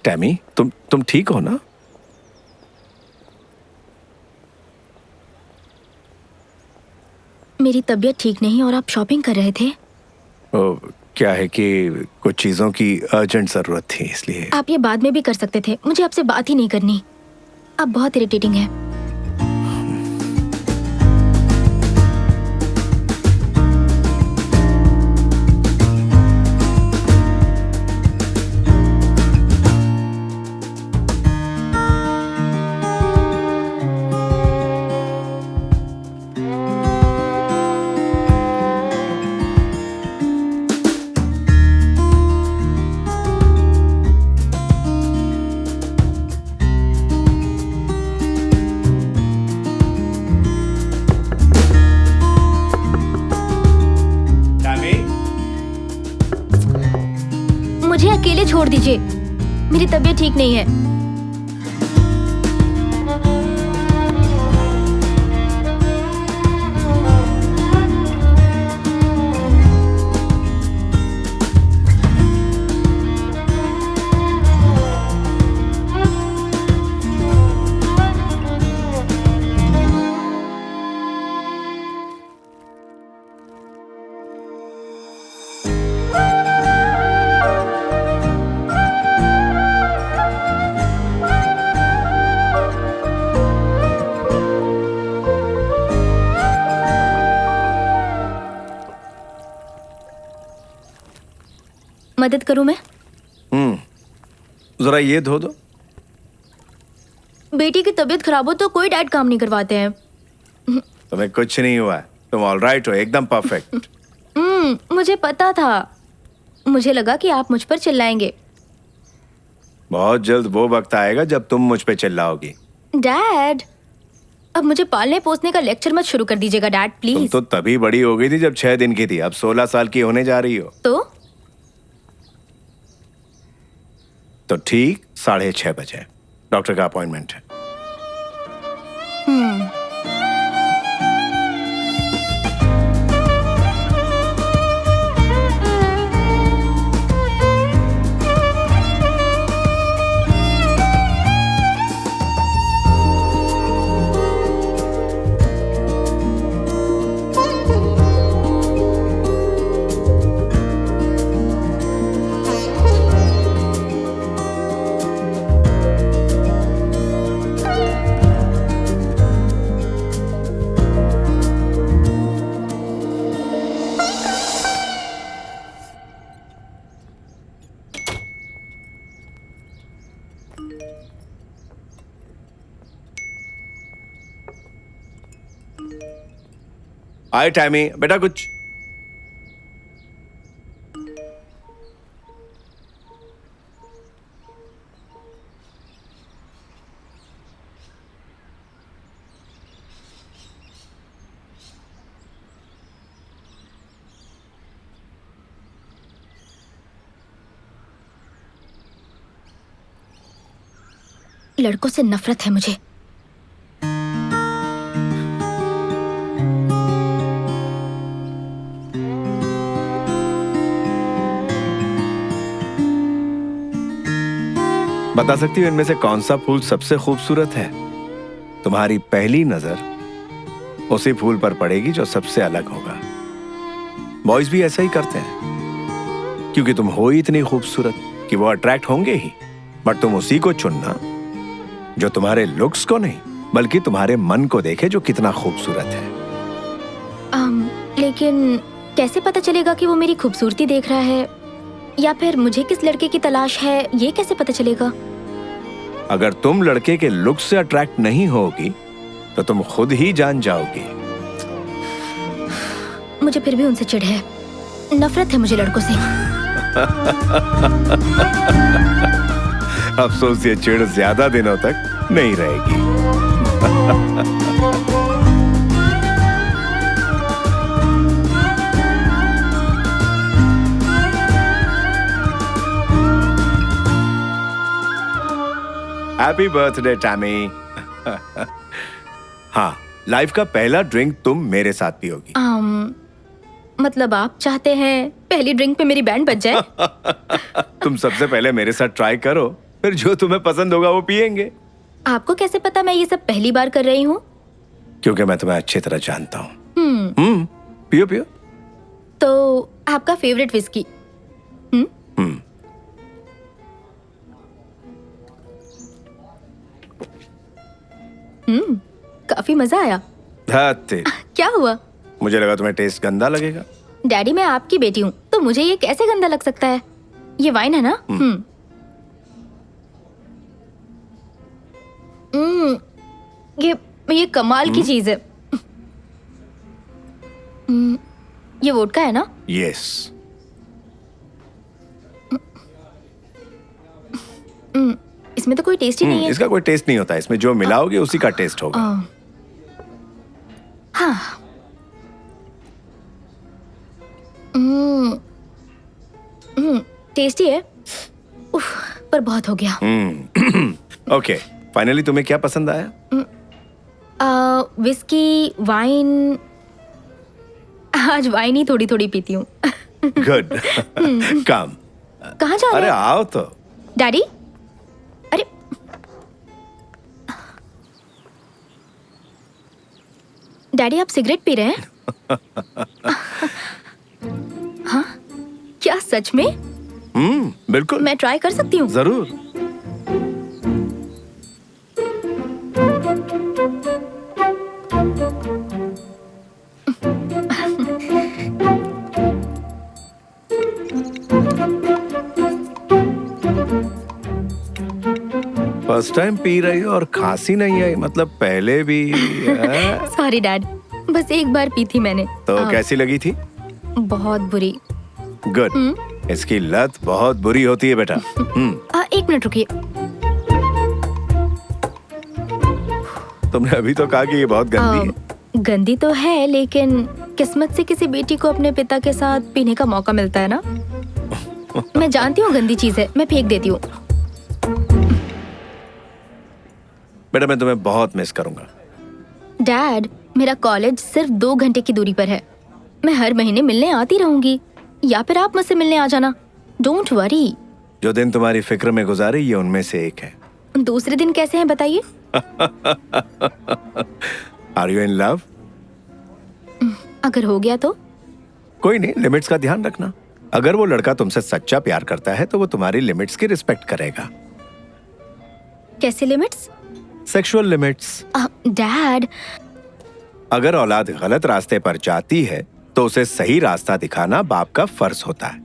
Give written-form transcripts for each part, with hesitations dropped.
Tammy, तुम ठीक हो ना? मेरी तबीयत ठीक नहीं और आप शॉपिंग कर रहे थे। क्या है कि कुछ चीजों की अर्जेंट जरूरत थी, इसलिए। आप ये बाद में भी कर सकते थे, मुझे आपसे बात ही नहीं करनी। आप बहुत इरिटेटिंग हैं। मुझे अकेले छोड़ दीजिए, मेरी तबीयत ठीक नहीं है। मदद करूं मैं? जरा ये धो दो। बेटी की तबीयत खराब हो तो कोई डैड काम नहीं करवाते हैं। तुम्हें कुछ नहीं हुआ है, तुम ऑलराइट हो, एकदम परफेक्ट। मुझे पता था। मुझे लगा कि आप मुझ पर चिल्लाएंगे। बहुत जल्द वो वक्त आएगा जब तुम मुझ पे चिल्लाओगी। डैड, अब मुझे पालने पोसने का लेक्चर मत शुरू कर दीजिएगा डैड, तुम प्लीज। तो तभी बड़ी हो गई थी जब 6 दिन की थी, अब 16 साल की होने जा रही हो। तो ठीक 6:30 बजे डॉक्टर का अपॉइंटमेंट है। आए टैमी, बेटा कुछ। लड़कों से नफरत है मुझे। बता सकती हो इनमें से कौन सा फूल सबसे खूबसूरत है? तुम्हारी पहली नजर उसी फूल पर पड़ेगी जो सबसे अलग होगा। बॉयज भी ऐसा ही करते हैं, क्योंकि तुम हो ही इतनी खूबसूरत कि वो अट्रैक्ट होंगे ही। बट तुम उसी को चुनना जो तुम्हारे लुक्स को नहीं, बल्कि तुम्हारे मन को देखे जो कितना खूबसूरत है। लेकिन कैसे पता चलेगा कि वो मेरी खूबसूरती देख रहा है, या फिर मुझे किस लड़के की तलाश है, ये कैसे पता चलेगा? अगर तुम लड़के के लुक से अट्रैक्ट नहीं होगी तो तुम खुद ही जान जाओगी। मुझे फिर भी उनसे चिढ़ है, नफरत है मुझे लड़कों से। अफसोस ये चिढ़ ज्यादा दिनों तक नहीं रहेगी। Happy birthday Tammy. हाँ, लाइफ का पहला ड्रिंक तुम मेरे साथ पियोगी। मतलब आप चाहते हैं पहली ड्रिंक पे मेरी बैंड बज जाए? तुम सबसे पहले मेरे साथ ट्राई करो, फिर जो तुम्हें पसंद होगा वो पियेंगे। आपको कैसे पता मैं ये सब पहली बार कर रही हूँ? क्योंकि मैं तुम्हें अच्छी तरह जानता हूँ। पियो पियो। तो आपका फेवरेट विस्की? काफी मजा आया। धत्ते। क्या हुआ? मुझे लगा तुम्हें टेस्ट गंदा लगेगा। डैडी, मैं आपकी बेटी हूँ तो मुझे ये कैसे गंदा लग सकता है? ये वाइन है ना? ये कमाल की चीज है। ये वोडका है ना? यस। इसमें तो कोई टेस्ट ही नहीं है। इसका कोई टेस्ट नहीं होता, इसमें जो मिलाओगे उसी का टेस्ट होगा। हाँ। टेस्टी है। उफ, पर बहुत हो गया। ओके, फाइनली तुम्हें क्या पसंद आया? Whisky, wine. आज वाइन ही थोड़ी थोड़ी पीती हूँ। गुड। कम। कहाँ जा रहे अरे हैं? आओ तो। डैडी, अरे डैडी, आप सिगरेट पी रहे हैं? हाँ, क्या सच में? बिल्कुल। मैं ट्राई कर सकती हूँ? जरूर। फर्स्ट टाइम पी रही हो और खांसी नहीं आई, मतलब पहले भी? सॉरी डैड, बस एक बार पी थी मैंने। तो कैसी लगी थी? बहुत बुरी। गुड। इसकी लत बहुत बुरी होती है बेटा। एक मिनट रुकिए। तुमने अभी तो कहा कि ये बहुत गंदी है। गंदी तो है, लेकिन किस्मत से किसी बेटी को अपने पिता के साथ पीने का मौका मिलता है ना। मैं जानती हूँ गंदी चीज है, मैं फेंक देती हूँ। बेटा मैं तुम्हें बहुत मिस करूंगा। डैड, मेरा कॉलेज सिर्फ 2 घंटे की दूरी पर है। मैं हर महीने मिलने आती रहूंगी, या फिर आप मुझसे मिलने आ जाना। Don't worry. जो दिन तुम्हारी फिक्र में गुजारे ये उनमें से एक है। दूसरे दिन कैसे हैं बताइए? Are you in love? अगर हो गया तो? कोई नहीं, लिमिट्स का ध्यान रखना। अगर वो लड़का तुमसे सच्चा प्यार करता है तो वो तुम्हारी लिमिट्स की रिस्पेक्ट करेगा। कैसे लिमिट्स? Sexual limits. डैड, अगर औलाद गलत रास्ते पर जाती है तो उसे सही रास्ता दिखाना बाप का फर्ज होता है।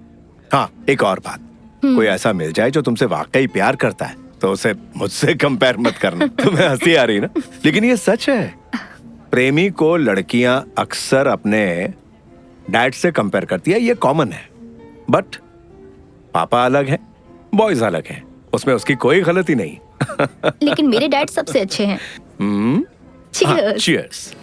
हाँ, एक और बात, कोई ऐसा मिल जाए जो तुमसे वाकई प्यार करता है तो उसे मुझसे कंपेयर मत करना। तुम्हें हंसी आ रही ना, लेकिन ये सच है। प्रेमी को लड़कियां अक्सर अपने डैड से कंपेयर करती है, ये कॉमन है। बट पापा अलग है, बॉयज अलग है, उसमें उसकी कोई गलती नहीं। लेकिन मेरे डैड सबसे अच्छे हैं। Cheers. Cheers.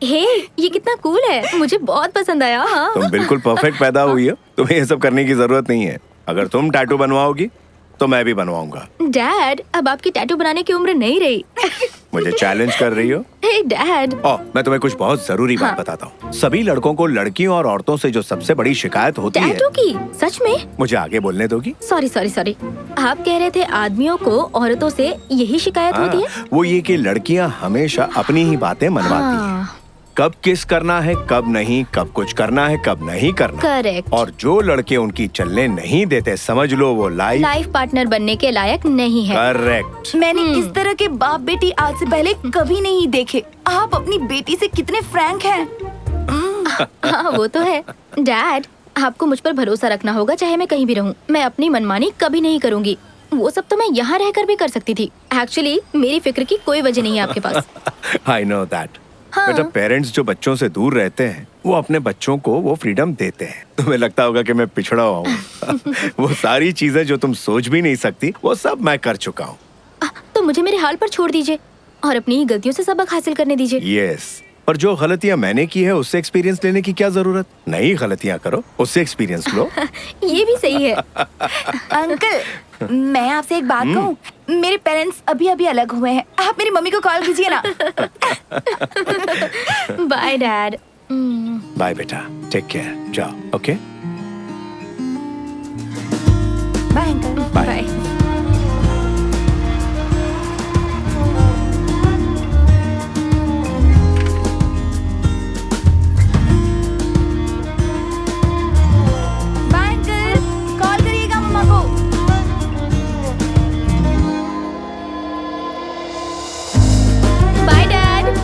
हे, ये कितना कूल है, मुझे बहुत पसंद आया। हाँ। तुम बिल्कुल परफेक्ट पैदा हुई हो, तुम्हें ये सब करने की जरूरत नहीं है। अगर तुम टैटू बनवाओगी तो मैं भी बनवाऊंगा। डैड, अब आपकी टैटू बनाने की उम्र नहीं रही। मुझे चैलेंज कर रही हो? हे डैड, मैं तुम्हें कुछ बहुत जरूरी बात बताता हूँ। सभी लड़कों को लड़कियों और औरतों से जो सबसे बड़ी शिकायत होती है। टैटू की? सच में? मुझे आगे बोलने दोगी? सॉरी सॉरी सॉरी, आप कह रहे थे आदमियों को औरतों से यही शिकायत होती है? वो ये कि लड़कियाँ हमेशा अपनी ही बातें मनवाती हैं। कब किस करना है, कब नहीं, कब कुछ करना है, कब नहीं करना। करेक्ट। और जो लड़के उनकी चलने नहीं देते, समझ लो वो लाइफ पार्टनर बनने के लायक नहीं है। करेक्ट। मैंने इस तरह के बाप बेटी आज से पहले कभी नहीं देखे। आप अपनी बेटी से कितने फ्रैंक हैं। हाँ, वो तो है। डैड, आपको मुझ पर भरोसा रखना होगा, चाहे मैं कहीं भी रहूं। मैं अपनी मनमानी कभी नहीं करूंगी। वो सब तो मैं यहाँ रहकर भी कर सकती थी। एक्चुअली मेरी फिक्र की कोई वजह नहीं है आपके पास। I know that. हाँ। बेटा, पेरेंट्स जो बच्चों से दूर रहते हैं वो अपने बच्चों को वो फ्रीडम देते हैं। तुम्हें लगता होगा कि मैं पिछड़ा हुआ हूँ। वो सारी चीजें जो तुम सोच भी नहीं सकती वो सब मैं कर चुका हूँ। तो मुझे मेरे हाल पर छोड़ दीजिए और अपनी ही गलतियों से सबक हासिल करने दीजिए। यस, पर जो गलतियां मैंने की है उससे एक्सपीरियंस लेने की क्या जरूरत? नई गलतियां करो, उससे एक्सपीरियंस लो। ये भी सही है। अंकल, मैं आपसे एक बात कहूँ। मेरे पेरेंट्स अभी अभी अलग हुए हैं। आप मेरी मम्मी को कॉल कीजिए ना। Bye dad. बाय बेटा, टेक केयर, जाओ। Okay bye. Bye. Bye uncle, call करिएगा मम्मा को। Bye dad.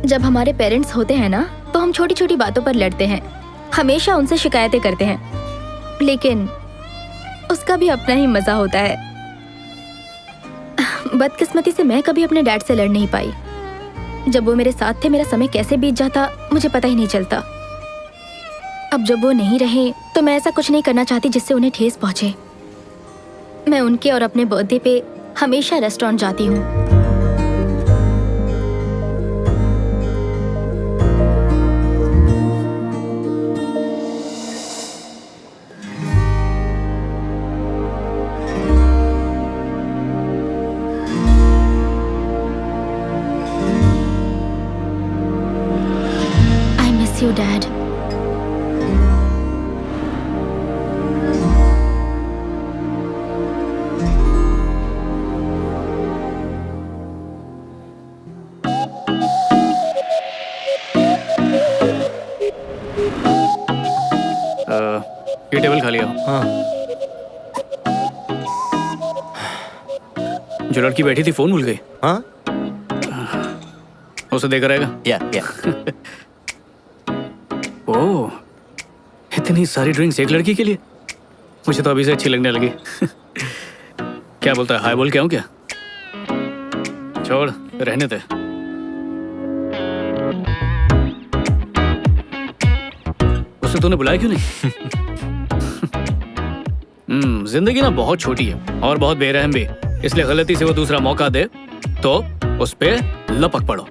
जब हमारे पेरेंट्स होते हैं ना तो हम छोटी छोटी बातों पर लड़ते हैं, हमेशा उनसे शिकायतें करते हैं, लेकिन उसका भी अपना ही मजा होता है। बदकिस्मती से मैं कभी अपने डैड से लड़ नहीं पाई। जब वो मेरे साथ थे मेरा समय कैसे बीत जाता मुझे पता ही नहीं चलता। अब जब वो नहीं रहे तो मैं ऐसा कुछ नहीं करना चाहती जिससे उन्हें ठेस पहुंचे। मैं उनके और अपने बर्थडे पे हमेशा रेस्टोरेंट जाती हूँ। I miss you, Dad. ये टेबल खाली हो। हाँ। जो लड़की बैठी थी फोन भूल गई, हाँ? उसे देकर आएगा। या ओह, इतनी सारी ड्रिंक्स एक लड़की के लिए? मुझे तो अभी से अच्छी लगने लगी। क्या बोलता है, हाय बोल के आऊं क्या? छोड़, रहने दे। उसे तूने बुलाया क्यों नहीं? जिंदगी ना बहुत छोटी है और बहुत बेरहम भी, इसलिए गलती से वो दूसरा मौका दे तो उस पे लपक पड़ो,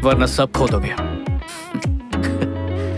वरना सब खो दोगे।